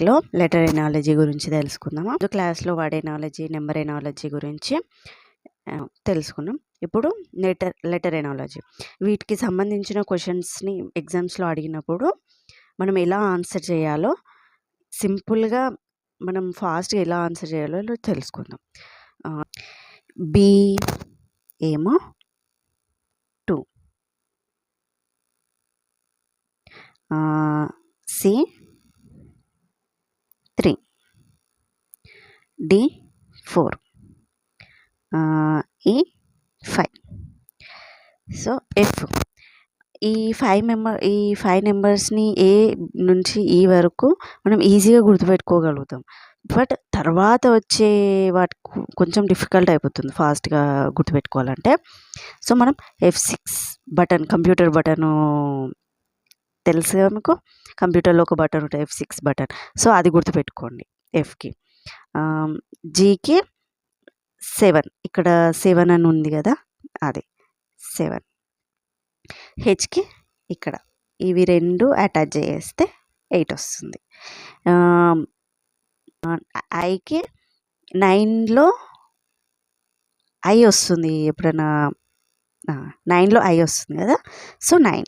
లో letter analogy గురించి తెలుసుకుందాము. క్లాస్లో వాడే ఎనాలజీ, నెంబర్ ఎనాలజీ గురించి తెలుసుకున్నాం. ఇప్పుడు లెటర్ ఎనాలజీ, వీటికి సంబంధించిన క్వశ్చన్స్ని ఎగ్జామ్స్లో అడిగినప్పుడు మనం ఎలా ఆన్సర్ చేయాలో, సింపుల్గా మనం ఫాస్ట్గా ఎలా ఆన్సర్ చేయాలో తెలుసుకుందాం. బి ఏమో 2, సి 3, డి 4, ఈ 5. So F. ఈ 5 నెంబర్స్ని ఏ నుంచి ఈ వరకు మనం ఈజీగా గుర్తుపెట్టుకోగలుగుతాం. బట్ తర్వాత వచ్చే వాటికి కొంచెం డిఫికల్ట్ అయిపోతుంది ఫాస్ట్గా గుర్తుపెట్టుకోవాలంటే. సో మనం F6 బటన్, కంప్యూటర్ బటను తెలుసు కదా మీకు, కంప్యూటర్లో ఒక బటన్ ఉంటుంది F6 బటన్. సో అది గుర్తుపెట్టుకోండి ఎఫ్కి. జీకి 7, ఇక్కడ 7 అని ఉంది కదా, అది 7. హెచ్కి ఇక్కడ ఇవి 2 అటాచ్ చేస్తే 8 వస్తుంది. ఐకి 9లో ఐ వస్తుంది, ఎప్పుడైనా 9లో ఐ వస్తుంది కదా, సో 9.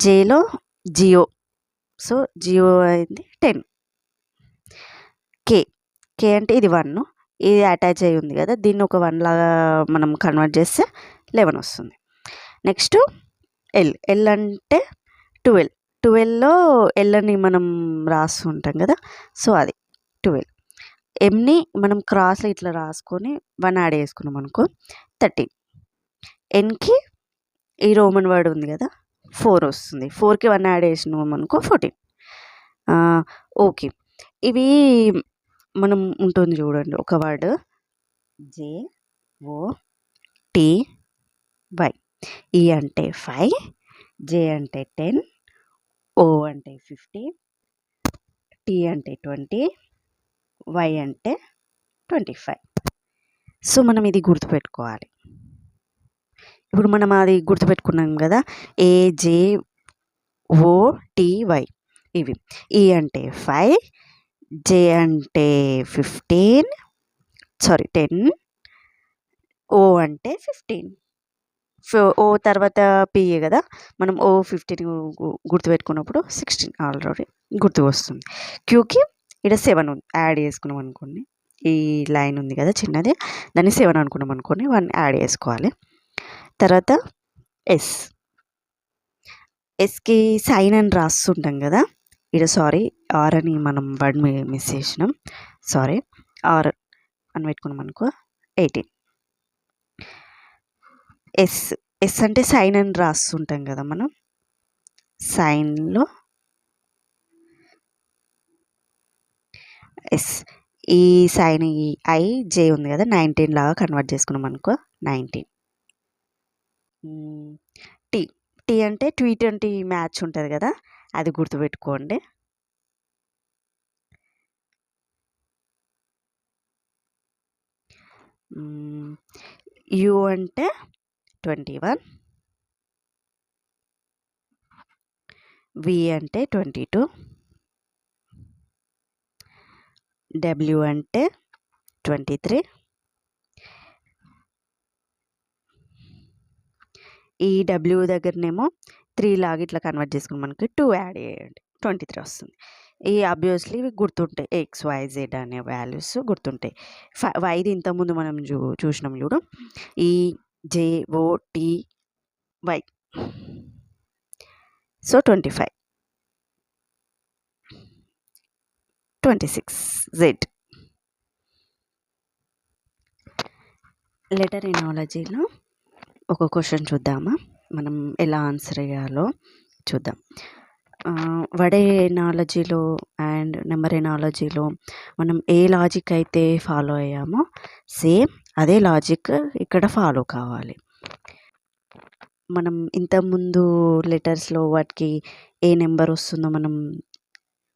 జేలో జియో, సో జియో అయింది 10. కే అంటే ఇది 1, ఇది అటాచ్ అయి ఉంది కదా, దీన్ని ఒక 1 లాగా మనం కన్వర్ట్ చేస్తే 11 వస్తుంది. నెక్స్ట్ ఎల్ అంటే 12లో ఎల్ అని మనం రాస్తుంటాం కదా, సో అది 12. ఎంని మనం క్రాస్లో ఇట్లా రాసుకొని 1 యాడ్ చేసుకున్నాం అనుకో 13. ఎన్కి ఈ రోమన్ వర్డ్ ఉంది కదా 4 వస్తుంది, 4కి 1 యాడ్ చేసినాం అనుకో 14. ఓకే, ఇవి మనం ఉంటుంది చూడండి ఒక వర్డ్ JOTY. ఈ అంటే 5, జే అంటే 10, ఓ అంటే 50, టీ అంటే 20, వై అంటే 25. సో మనం ఇది గుర్తుపెట్టుకోవాలి. ఇప్పుడు మనం అది గుర్తుపెట్టుకున్నాం కదా, AJOTY ఇవి. ఈ అంటే 5, జే అంటే 10, ఓ అంటే 15. ఓ తర్వాత పిఏ కదా, మనం ఓ 15 గుర్తుపెట్టుకున్నప్పుడు 16 ఆల్రెడీ గుర్తు వస్తుంది. క్యూకి ఇక్కడ 7 యాడ్ చేసుకున్నాం అనుకోండి, ఈ లైన్ ఉంది కదా చిన్నది, దాన్ని 7 అనుకున్నాం అనుకోండి, 1 యాడ్ చేసుకోవాలి. తర్వాత ఎస్కి సైన్ అని రాస్తుంటాం కదా, ఇక్కడ ఆర్ అని మనం వర్డ్ మిస్ చేసినాం, ఆర్ అని పెట్టుకున్నాం అనుకో 18. ఎస్ అంటే సైన్ అని రాస్తుంటాం కదా మనం, సైన్లో ఎస్. ఈ సైన్ ఈ ఐ జే ఉంది కదా, 19 లాగా కన్వర్ట్ చేసుకున్నాం అనుకో 19. టీ అంటే T20 మ్యాచ్ ఉంటుంది కదా, అది గుర్తుపెట్టుకోండి. యూ అంటే 21, వి అంటే 22, డబ్ల్యూ అంటే 23, ఈ డబ్ల్యూ దగ్గరనేమో 3 లాగా ఇట్లా కన్వర్ట్ చేసుకుని మనకి 2 యాడ్ చేయండి, 23 వస్తుంది. ఈ ఆబ్వియస్లీ గుర్తుంటాయి, XYZ అనే వాల్యూస్ గుర్తుంటాయి. వైది ఇంతకుముందు మనం చూసినాం చూడు, ఈ JOTY, సో 25, 26 Z. లెటర్ ఎనాలజీలో ఒక క్వశ్చన్ చూద్దామా, మనం ఎలా ఆన్సర్ చేయాలో చూద్దాం. వర్డ్ ఎనాలజీలో అండ్ నెంబర్ ఎనాలజీలో మనం ఏ లాజిక్ అయితే ఫాలో అయ్యామో సేమ్ అదే లాజిక్ ఇక్కడ ఫాలో కావాలి. మనం ఇంతకుముందు లెటర్స్లో వాటికి ఏ నెంబర్ వస్తుందో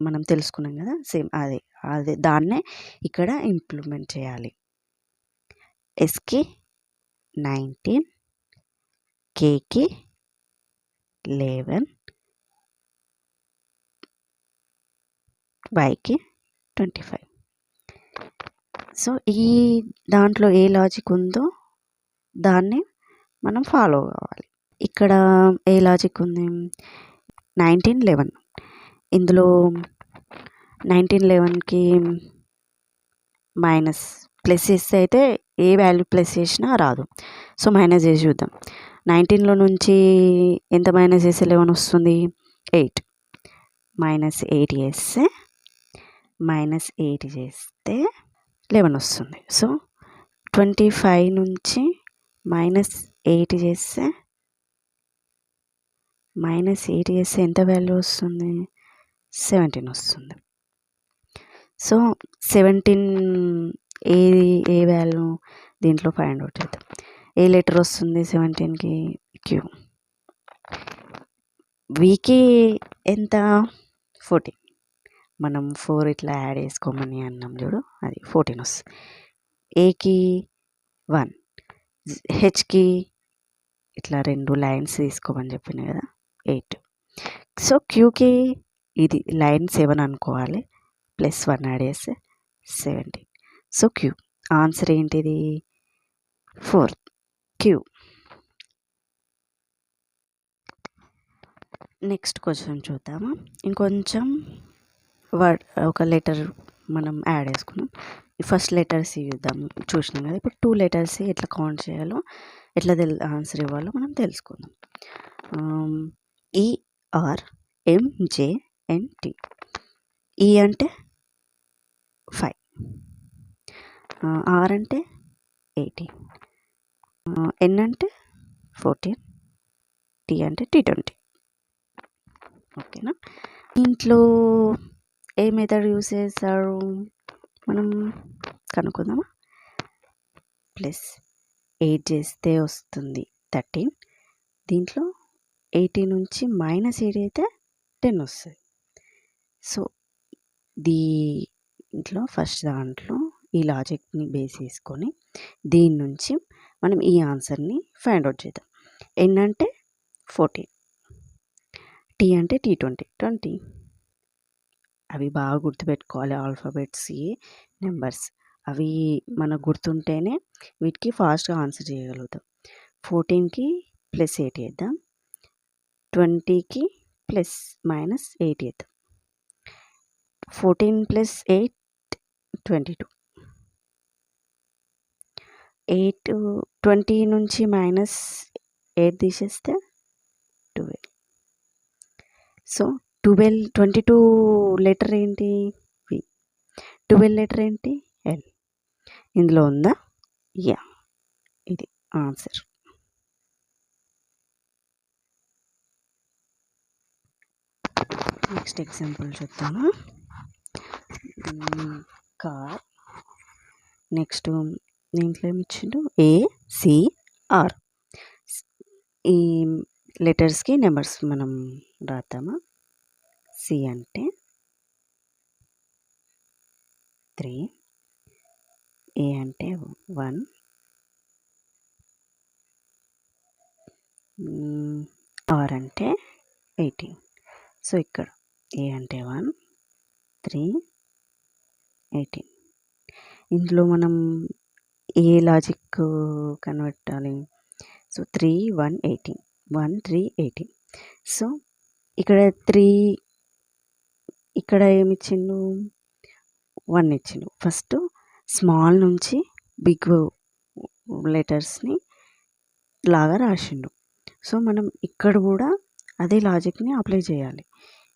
మనం తెలుసుకున్నాం కదా, సేమ్ అదే దాన్నే ఇక్కడ ఇంప్లిమెంట్ చేయాలి. ఎస్కి 19, కేకి 11, వైకి 25. సో ఈ దాంట్లో ఏ లాజిక్ ఉందో దాన్ని మనం ఫాలో కావాలి. ఇక్కడ ఏ లాజిక్ ఉంది? 1911. ఇందులో 1911కి మైనస్ ప్లస్ చేస్తే అయితే ఏ వాల్యూ ప్లస్ చేసినా రాదు. సో మైనస్ చేసి చూద్దాం. 19లో నుంచి ఎంత మైనస్ చేస్తే 11 వస్తుంది? 8. -8 చేస్తే -8 చేస్తే 11 వస్తుంది. సో 25 నుంచి -8 చేస్తే -8 చేస్తే ఎంత వాల్యూ వస్తుంది? 17 వస్తుంది. సో 17 ఏ వాల్యూ దీంట్లో ఫైండ్ అవుట్ చేద్దాం. ఏ లెటర్ వస్తుంది 17కి? క్యూ. వీకి ఎంత? 14. మనం 4 ఇట్లా యాడ్ చేసుకోమని అన్నాం చూడు, అది 14 వస్తుంది. ఏకి 1, హెచ్కి ఇట్లా 2 లైన్స్ తీసుకోమని చెప్పిన కదా, 8. సో క్యూకి ఇది లైన్ 7 అనుకోవాలి, +1 యాడ్ చేస్తే 17. సో క్యూ ఆన్సర్ ఏంటిది? 4. క్యూ. నెక్స్ట్ క్వశ్చన్ చూద్దాము. ఇంకొంచెం వర్డ్ ఒక లెటర్ మనం యాడ్ చేసుకున్నాం. ఫస్ట్ లెటర్స్ చూసినాం కదా. ఇప్పుడు 2 లెటర్స్ ఎట్లా కౌంట్ చేయాలో, ఎట్లా ఆన్సర్ ఇవ్వాలో మనం తెలుసుకుందాం. ERMJNT. ఈ అంటే 5, ఆర్ అంటే 18, ఎన్ అంటే 14, టీ అంటే T20. ఓకేనా? ఇంట్లో ఏ మెథడ్ యూస్ చేస్తారు మనం కనుక్కుందామా? +8 చేస్తే వస్తుంది 13. దీంట్లో 80 నుంచి -8 అయితే 10 వస్తుంది. సో దీంట్లో ఫస్ట్ దాంట్లో ఈ లాజిక్ని బేస్ చేసుకొని దీని నుంచి మనం ఈ ఆన్సర్ని ఫైండ్ అవుట్ చేద్దాం. ఎన్ అంటే 14, టీ అంటే T20. అవి బాగా గుర్తుపెట్టుకోవాలి. ఆల్ఫాబెట్స్, నెంబర్స్ అవి మనకు గుర్తుంటేనే వీటికి ఫాస్ట్గా ఆన్సర్ చేయగలుగుతాం. 14కి +8 చేద్దాం, 20కి +-8 చేద్దాం. 14 + 8 22. 20 నుంచి -8 తీసేస్తే 12. సో 22 లెటర్ ఏంటి? వి. 12 లెటర్ ఏంటి? ఎల్. ఇందులో ఉందా? యా, ఇది ఆన్సర్. నెక్స్ట్ ఎగ్జాంపుల్ చూద్దాము. కార్. నెక్స్ట్ దీంట్లో ఏమి ఇచ్చిండు? ACR. ఈ లెటర్స్కి నెంబర్స్ మనం రాద్దామా? సి అంటే 3, ఏ అంటే 1, ఆర్ అంటే 18. సో ఇక్కడ ఏ అంటే 1, 3, 18. ఇందులో మనం ఏ లాజిక్ కన్వర్టాలి? సో 3, 1, 18. 1, 3, 18. సో ఇక్కడ 3, ఇక్కడ ఏమి ఇచ్చిండు? 1 ఇచ్చిండు. ఫస్ట్ స్మాల్ నుంచి బిగ్ లెటర్స్ని లాగా రాసిండు. సో మనం ఇక్కడ కూడా అదే లాజిక్ని అప్లై చేయాలి.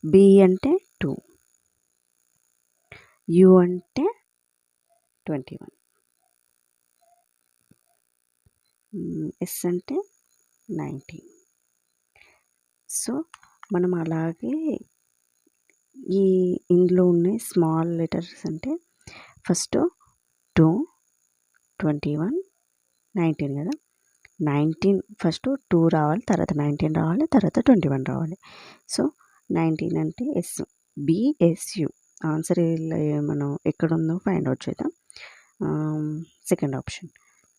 బి అంటే 2, యు అంటే 21, ఎస్ అంటే 19. సో మనం అలాగే ఇందులో ఉన్న స్మాల్ లెటర్స్ అంటే ఫస్ట్ 2, 21, 19 కదా. 19 ఫస్ట్ 2 రావాలి, తర్వాత 19 రావాలి, తర్వాత 21 రావాలి. సో 19 అంటే ఎస్, BSU. ఆన్సర్ మనం ఎక్కడుందో ఫైండ్ అవుట్ చేద్దాం. Second option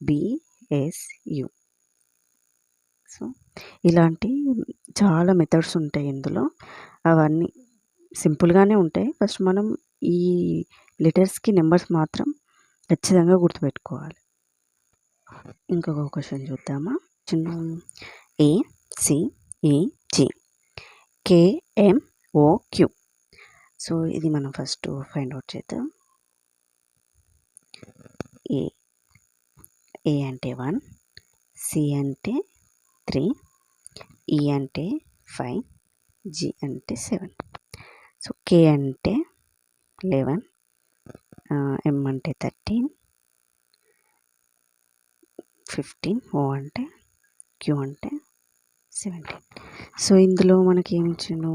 BSU. సో ఇలాంటి చాలా మెథడ్స్ ఉంటాయి ఇందులో. అవన్నీ సింపుల్గానే ఉంటాయి. ఫస్ట్ మనం ఈ లెటర్స్కి నెంబర్స్ మాత్రం ఖచ్చితంగా గుర్తుపెట్టుకోవాలి. ఇంకొక క్వశ్చన్ చూద్దామా. ACEG KMOQ. సో ఇది మనం ఫస్ట్ ఫైండ్ అవుట్ చేద్దాం. ఏ అంటే 1, సి అంటే 3, ఈ అంటే 5, జి అంటే 7. సో కే అంటే 11, ఎం అంటే 13, 15, ఓ అంటే క్యూ అంటే 17. సో ఇందులో మనకి ఏమి ఇచ్చిండు,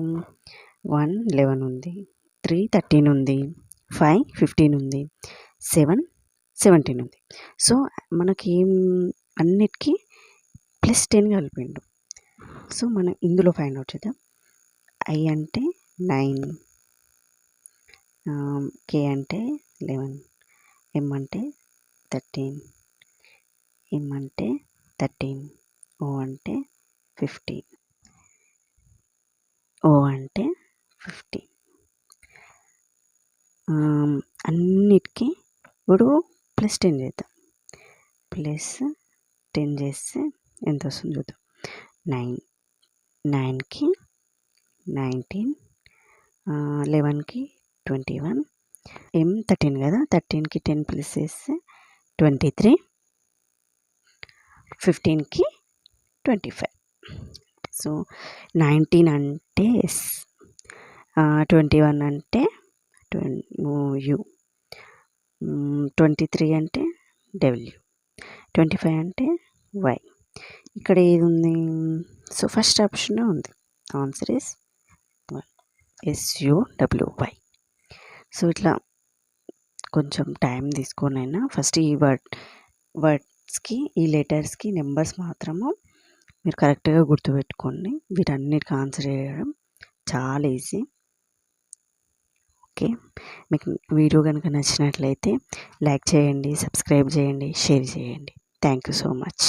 1 11 ఉంది, 3 13 ఉంది, 5 15 ఉంది, 7 17 ఉంది. సో మనకి అన్నిటికీ +10 కలిపిండు. సో మనం ఇందులో ఫైండ్ అవుట్ చేద్దాం. ఐ అంటే 9, కే అంటే 11, ఎం అంటే 13, ఎం అంటే 13, ఓ అంటే 15, ఓ అంటే 15. అన్నిటికీ ఇప్పుడు +10 చేద్దాం. +10 చేస్తే ఎంత వస్తుంది చూద్దాం. 9, 9కి 19, 11కి 21, ఎం 13 కదా, 13కి 10 ప్లస్ చేస్తే 23, 15కి 25. సో 19 అంటే ఎస్, 21 అంటే యు, 23 అంటే డబ్ల్యూ, 25 అంటే వై. ఇక్కడ ఏది ఉంది, సో ఫస్ట్ ఆప్షన్ ఉంది. Answer is SUWY. సో ఇట్లా కొంచెం టైం తీసుకొనైనా ఫస్ట్ ఈ వర్డ్స్కి ఈ లెటర్స్కి నెంబర్స్ మాత్రము మీరు కరెక్ట్గా గుర్తుపెట్టుకోండి. వీటన్నిటికి ఆన్సర్ చేయడం చాలా ఈజీ. ఓకే, మీకు వీడియో కనుక నచ్చినట్లయితే లైక్ చేయండి, సబ్స్క్రైబ్ చేయండి, షేర్ చేయండి. Thank you so much.